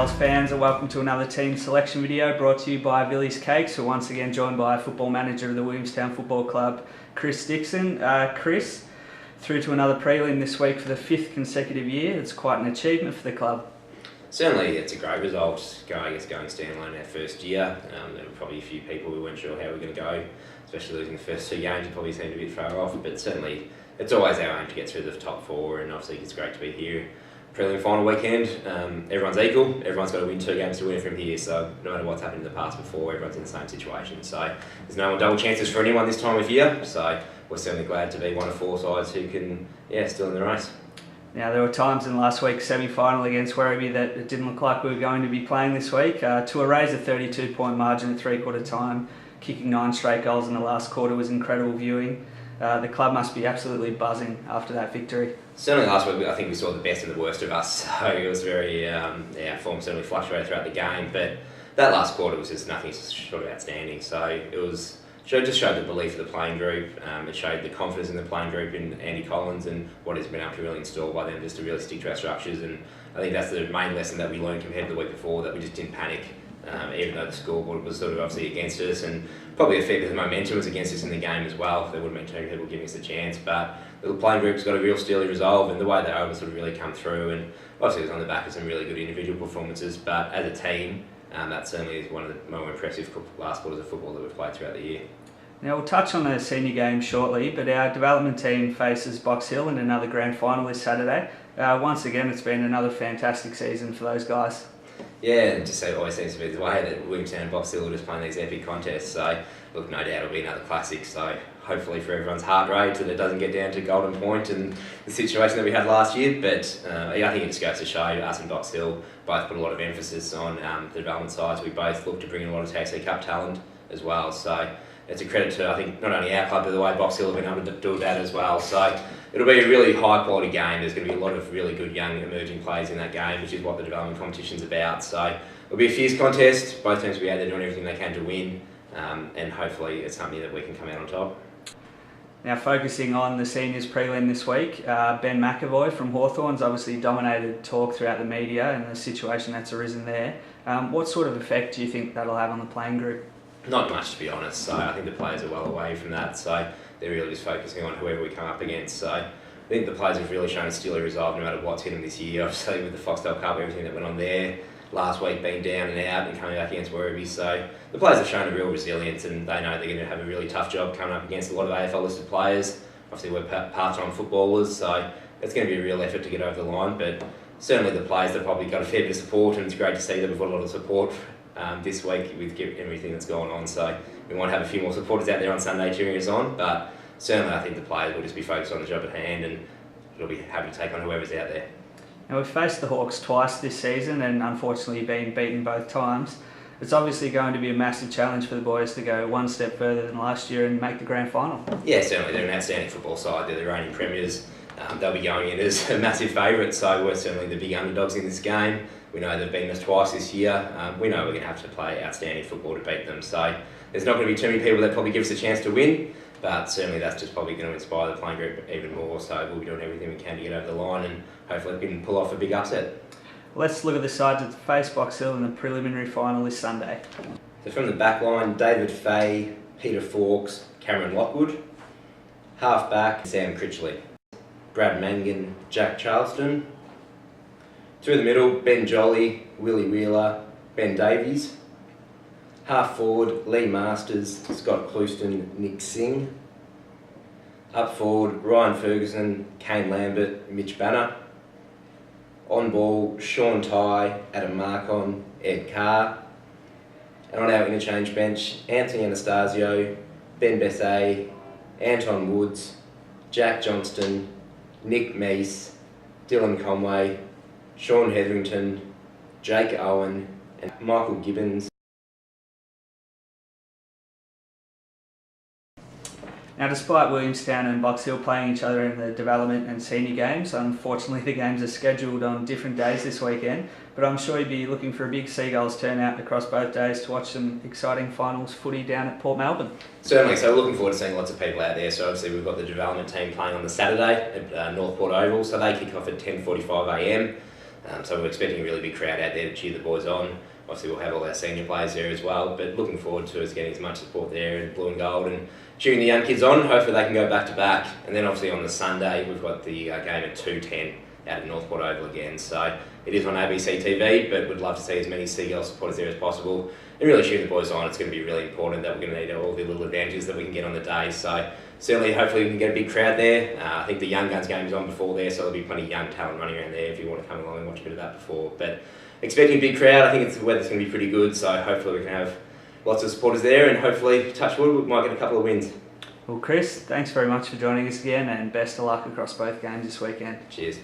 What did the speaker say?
Seagulls fans, and welcome to another team selection video brought to you by Billy's Cakes. We're once again joined by football manager of the Williamstown Football Club, Chris Dixon. Chris, through to another prelim this week for the 5th consecutive year. It's quite an achievement for the club. Certainly, it's a great result going standalone our first year. There were probably a few people who weren't sure how we were going to go, especially losing the first 2 games. It probably seemed a bit far off, but certainly it's always our aim to get through the top 4, and obviously it's great to be here. Prelim final weekend, everyone's equal, everyone's got to win 2 games to win from here, so no matter what's happened in the past before, everyone's in the same situation. So there's no double chances for anyone this time of year, so we're certainly glad to be one of 4 sides who can, still in the race. Now, there were times in last week's semi-final against Werribee that it didn't look like we were going to be playing this week. To erase a 32-point margin at 3/4 time, kicking 9 straight goals in the last quarter was incredible viewing. The club must be absolutely buzzing after that victory. Certainly last week, I think we saw the best and the worst of us, so it was very, form certainly fluctuated throughout the game, but that last quarter was just nothing short of outstanding, so it just showed the belief of the playing group. It showed the confidence in the playing group in Andy Collins and what he's been able to really install by them just to really stick to our structures, and I think that's the main lesson that we learned compared to the week before, that we just didn't panic. Even though the scoreboard was sort of obviously against us, and probably a fair bit of the momentum was against us in the game as well. There would have been 2 people giving us a chance, but the playing group's got a real steely resolve, and the way they were able to sort of really come through, and obviously it was on the back of some really good individual performances, but as a team, that certainly is one of the more impressive last quarters of football that we've played throughout the year. Now, we'll touch on the senior game shortly, but our development team faces Box Hill in another grand final this Saturday. Once again, it's been another fantastic season for those guys. Yeah, it just always seems to be the way that Williamstown and Box Hill are just playing these epic contests. So, look, no doubt it'll be another classic. So, hopefully for everyone's heart rate that it doesn't get down to Golden Point and the situation that we had last year. But I think it just goes to show us and Box Hill both put a lot of emphasis on the development sides. We both look to bring in a lot of TAC Cup talent as well. So, it's a credit to, I think, not only our club, but the way Box Hill have been able to do that as well. So it'll be a really high quality game. There's going to be a lot of really good young emerging players in that game, which is what the development competition's about. So it'll be a fierce contest. Both teams will be out there doing everything they can to win, and hopefully it's something that we can come out on top. Now, focusing on the seniors prelim this week, Ben McAvoy from Hawthorn's obviously dominated talk throughout the media and the situation that's arisen there. What sort of effect do you think that'll have on the playing group? Not much, to be honest. So I think the players are well away from that. So they're really just focusing on whoever we come up against. So I think the players have really shown a steely resolve no matter what's hit them this year. Obviously with the Foxtel Cup, everything that went on there last week, being down and out and coming back against Werribee. So the players have shown a real resilience, and they know they're going to have a really tough job coming up against a lot of AFL listed players. Obviously we're part-time footballers, so it's going to be a real effort to get over the line. But certainly the players have probably got a fair bit of support, and it's great to see that we've got a lot of support this week with everything that's going on. So we might have a few more supporters out there on Sunday cheering us on, but certainly I think the players will just be focused on the job at hand, and they'll be happy to take on whoever's out there. Now, we've faced the Hawks twice this season and unfortunately been beaten both times. It's obviously going to be a massive challenge for the boys to go one step further than last year and make the grand final. Yeah, certainly. They're an outstanding football side. They're the reigning premiers. They'll be going in as a massive favourite, so we're certainly the big underdogs in this game. We know they've beaten us twice this year. We know we're going to have to play outstanding football to beat them, so there's not going to be too many people that probably give us a chance to win, but certainly that's just probably going to inspire the playing group even more, so we'll be doing everything we can to get over the line, and hopefully we can pull off a big upset. Let's look at the sides that face Box Hill in the preliminary final this Sunday. So from the back line, David Fay, Peter Fawkes, Cameron Lockwood. Half back, Sam Critchley. Brad Mangan, Jack Charleston. Through the middle, Ben Jolly, Willie Wheeler, Ben Davies. Half forward, Lee Masters, Scott Clouston, Nick Singh. Up forward, Ryan Ferguson, Kane Lambert, Mitch Banner. On ball, Sean Ty, Adam Marcon, Ed Carr. And on our interchange bench, Anthony Anastasio, Ben Bessay, Anton Woods, Jack Johnston, Nick Meese, Dylan Conway, Sean Hetherington, Jake Owen, and Michael Gibbons. Now, despite Williamstown and Box Hill playing each other in the development and senior games, unfortunately the games are scheduled on different days this weekend, but I'm sure you'd be looking for a big Seagulls turnout across both days to watch some exciting finals footy down at Port Melbourne. Certainly, so looking forward to seeing lots of people out there. So obviously we've got the development team playing on the Saturday at North Port Oval, so they kick off at 10:45 a.m. So we're expecting a really big crowd out there to cheer the boys on. Obviously we'll have all our senior players there as well, but looking forward to us getting as much support there in blue and gold and cheering the young kids on. Hopefully they can go back to back. And then obviously on the Sunday we've got the game at 2:10 out at Northport Oval again. So it is on ABC TV, but we'd love to see as many Seagull supporters there as possible and really cheering the boys on. It's going to be really important that we're going to need all the little advantages that we can get on the day. So certainly, hopefully we can get a big crowd there. I think the Young Guns game is on before there, so there'll be plenty of young talent running around there if you want to come along and watch a bit of that before. But expecting a big crowd, I think the weather's going to be pretty good, so hopefully we can have lots of supporters there and hopefully, touch wood, we might get a couple of wins. Well, Chris, thanks very much for joining us again and best of luck across both games this weekend. Cheers.